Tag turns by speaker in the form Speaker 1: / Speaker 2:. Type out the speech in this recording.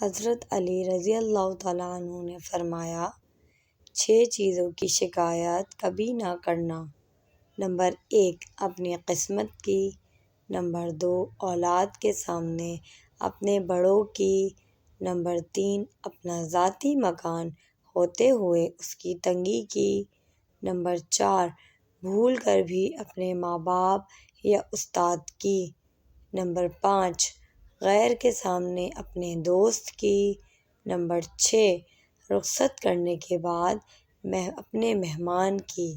Speaker 1: حضرت علی رضی اللہ تعالیٰ عنہ نے فرمایا، 6 چیزوں کی شکایت کبھی نہ کرنا۔ نمبر 1، اپنی قسمت کی۔ نمبر 2، اولاد کے سامنے اپنے بڑوں کی۔ نمبر 3، اپنا ذاتی مکان ہوتے ہوئے اس کی تنگی کی۔ نمبر 4، بھول کر بھی اپنے ماں باپ یا استاد کی۔ نمبر 5، غیر کے سامنے اپنے دوست کی۔ نمبر 6، رخصت کرنے کے بعد اپنے مہمان کی۔